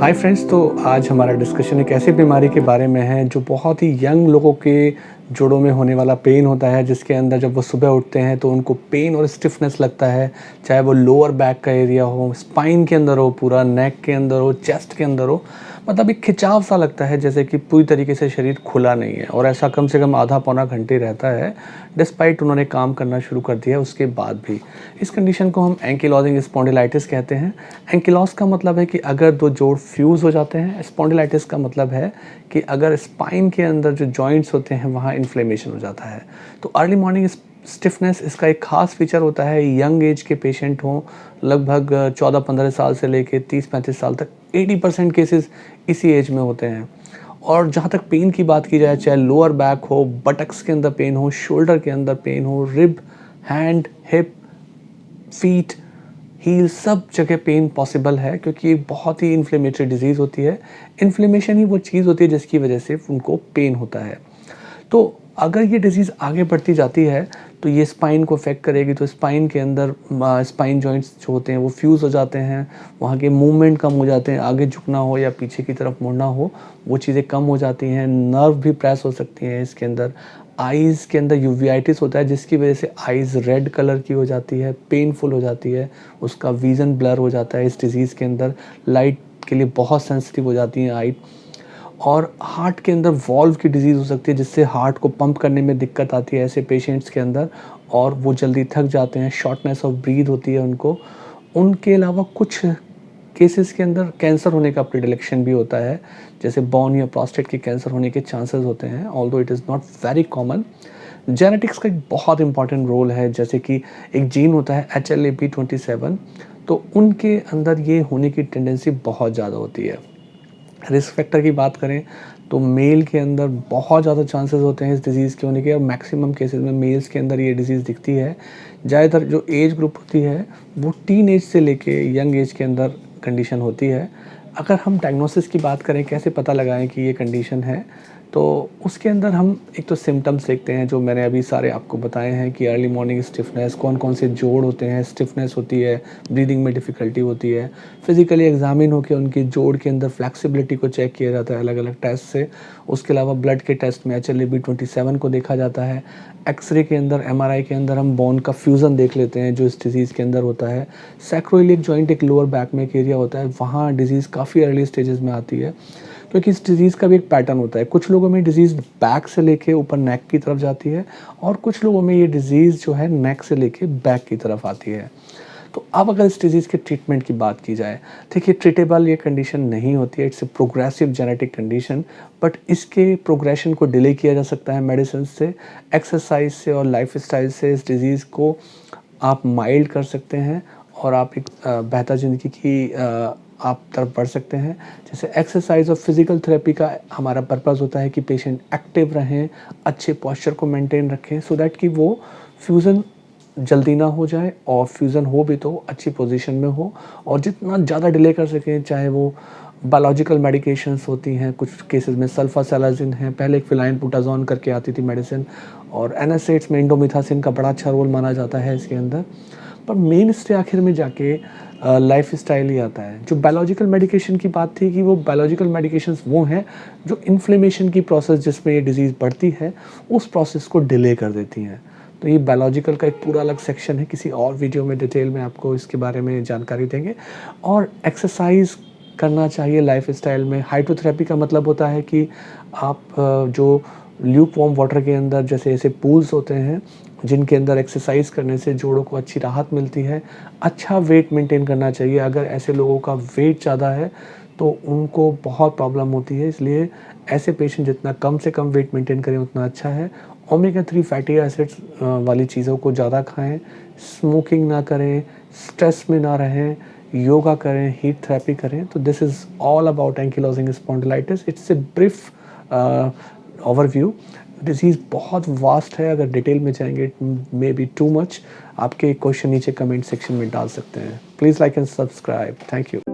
Hi friends, तो आज हमारा डिस्कशन एक ऐसी बीमारी के बारे में है जो बहुत ही यंग लोगों के जोड़ों में होने वाला पेन होता है, जिसके अंदर जब वो सुबह उठते हैं तो उनको पेन और स्टिफनेस लगता है। चाहे वो लोअर बैक का एरिया हो, स्पाइन के अंदर हो, पूरा नेक के अंदर हो, चेस्ट के अंदर हो, मतलब एक खिंचाव सा लगता है, जैसे कि पूरी तरीके से शरीर खुला नहीं है। और ऐसा कम से कम आधा पौना घंटे रहता है, डिस्पाइट उन्होंने काम करना शुरू कर दिया उसके बाद भी। इस कंडीशन को हम एंकिलोजिंग स्पॉन्डिलाइटिस कहते हैं। एंकिलोस का मतलब है कि अगर दो जोड़ फ्यूज़ हो जाते हैं। स्पॉन्डिलाइटिस का मतलब है कि अगर स्पाइन के अंदर जो जॉइंट्स होते हैं वहाँ इन्फ्लेमेशन हो जाता है। तो अर्ली मॉर्निंग स्टिफनेस इसका एक ख़ास फीचर होता है। यंग एज के पेशेंट हों, लगभग 14-15 साल से लेके 30-35 साल तक 80% केसेस इसी एज में होते हैं। और जहाँ तक पेन की बात की जाए, चाहे लोअर बैक हो, बटक्स के अंदर पेन हो, शोल्डर के अंदर पेन हो, rib, hand, hip, feet, heel, सब जगह पेन पॉसिबल है, क्योंकि ये बहुत ही इन्फ्लेमेटरी डिजीज़ होती है। इन्फ्लेमेशन ही वो चीज़ होती है जिसकी वजह से उनको पेन होता है। तो अगर ये डिज़ीज़ आगे बढ़ती जाती है तो ये स्पाइन को अफेक्ट करेगी। तो स्पाइन के अंदर स्पाइन जॉइंट्स जो होते हैं वो फ्यूज़ हो जाते हैं, वहाँ के मूवमेंट कम हो जाते हैं, आगे झुकना हो या पीछे की तरफ मुड़ना हो वो चीज़ें कम हो जाती हैं। नर्व भी प्रेस हो सकती हैं इसके अंदर। आइज़ के अंदर यूवियाइटिस होता है, जिसकी वजह से आइज़ रेड कलर की हो जाती है, पेनफुल हो जाती है, उसका विज़न ब्लर हो जाता है। इस डिज़ीज़ के अंदर लाइट के लिए बहुत सेंसिटिव हो जाती हैं आई। और हार्ट के अंदर वॉल्व की डिज़ीज़ हो सकती है, जिससे हार्ट को पंप करने में दिक्कत आती है ऐसे पेशेंट्स के अंदर, और वो जल्दी थक जाते हैं, शॉर्टनेस ऑफ ब्रीथ होती है उनको। उनके अलावा कुछ केसेस के अंदर कैंसर होने का प्रिडिलेक्शन भी होता है, जैसे बोन या प्रोस्टेट के कैंसर होने के चांसेस होते हैं, although it is not very common. Genetics का एक बहुत इंपॉर्टेंट रोल है, जैसे कि एक जीन होता है HLA-B27, तो उनके अंदर ये होने की टेंडेंसी बहुत ज़्यादा होती है। रिस्क फैक्टर की बात करें तो मेल के अंदर बहुत ज़्यादा चांसेस होते हैं इस डिज़ीज़ के होने के, और मैक्सिमम केसेस में मेल्स के अंदर ये डिज़ीज़ दिखती है। ज़्यादातर जो एज ग्रुप होती है वो टीन एज से लेके यंग एज के अंदर कंडीशन होती है। अगर हम डायग्नोसिस की बात करें, कैसे पता लगाएं कि ये कंडीशन है, तो उसके अंदर हम एक तो सिम्टम्स देखते हैं जो मैंने अभी सारे आपको बताए हैं कि अर्ली मॉर्निंग स्टिफनेस, कौन कौन से जोड़ होते हैं, स्टिफनेस होती है, ब्रीदिंग में डिफ़िकल्टी होती है। फिज़िकली एग्जामिन होकर उनके जोड़ के अंदर फ्लेक्सिबिलिटी को चेक किया जाता है अलग अलग टेस्ट से। उसके अलावा ब्लड के टेस्ट में HLA-B27 को देखा जाता है। एक्सरे के अंदर, MRI के अंदर हम बोन का फ्यूज़न देख लेते हैं जो इस डिज़ीज़ के अंदर होता है। सैक्रोइलियक जॉइंट एक लोअर बैक में एक एरिया होता है, वहाँ डिज़ीज़ काफ़ी अर्ली स्टेजेस में आती है, क्योंकि इस डिज़ीज़ का भी एक पैटर्न होता है। कुछ लोगों में डिज़ीज़ बैक से लेके ऊपर नेक की तरफ जाती है, और कुछ लोगों में ये डिज़ीज़ जो है नेक से लेके बैक की तरफ आती है। तो अब अगर इस डिज़ीज़ के ट्रीटमेंट की बात की जाए, देखिए ट्रीटेबल ये कंडीशन नहीं होती है, it's a progressive genetic condition, but इसके प्रोग्रेशन को डिले किया जा सकता है मेडिसिन से, एक्सरसाइज से और लाइफस्टाइल से। इस डिज़ीज़ को आप माइल्ड कर सकते हैं और आप एक बेहतर ज़िंदगी की आप तरफ बढ़ सकते हैं। जैसे एक्सरसाइज और फिज़िकल थेरेपी का हमारा पर्पज़ होता है कि पेशेंट एक्टिव रहें, अच्छे पोस्चर को मेंटेन रखें, सो दैट कि वो फ्यूज़न जल्दी ना हो जाए, और फ्यूज़न हो भी तो अच्छी पोजीशन में हो, और जितना ज़्यादा डिले कर सकें, चाहे वो बायोलॉजिकल मेडिकेशंस होती हैं, कुछ केसेस में सल्फासेलाज़िन है, पहले एक फिलाइनबुटाज़ोन करके आती थी मेडिसिन, और एनएसएड्स में इंडोमिथासिन का बड़ा अच्छा रोल माना जाता है इसके अंदर। पर मेन स्टे आखिर में जाके लाइफ स्टाइल ही आता है। जो बायोलॉजिकल मेडिकेशन की बात थी कि वो बायोलॉजिकल मेडिकेशंस वो हैं जो इन्फ्लेमेशन की प्रोसेस जिसमें ये डिज़ीज़ बढ़ती है उस प्रोसेस को डिले कर देती हैं। तो ये बायोलॉजिकल का एक पूरा अलग सेक्शन है, किसी और वीडियो में डिटेल में आपको इसके बारे में जानकारी देंगे। और एक्सरसाइज करना चाहिए लाइफस्टाइल में। हाइड्रोथेरेपी का मतलब होता है कि आप जो ल्यूक वार्म वाटर के अंदर, जैसे ऐसे पूल्स होते हैं जिनके अंदर एक्सरसाइज करने से जोड़ों को अच्छी राहत मिलती है। अच्छा वेट मेंटेन करना चाहिए। अगर ऐसे लोगों का वेट ज़्यादा है तो उनको बहुत प्रॉब्लम होती है, इसलिए ऐसे पेशेंट जितना कम से कम वेट मेंटेन करें उतना अच्छा है। ओमेगा 3 फैटी एसिड्स वाली चीज़ों को ज़्यादा खाएं, स्मोकिंग ना करें, स्ट्रेस में ना रहें, योगा करें, हीट थेरेपी करें। तो this is all about ankylosing spondylitis. It's a brief overview. Disease बहुत वास्ट है, अगर डिटेल में जाएंगे it may be too much. आपके क्वेश्चन नीचे कमेंट सेक्शन में डाल सकते हैं। Please like and subscribe. Thank you.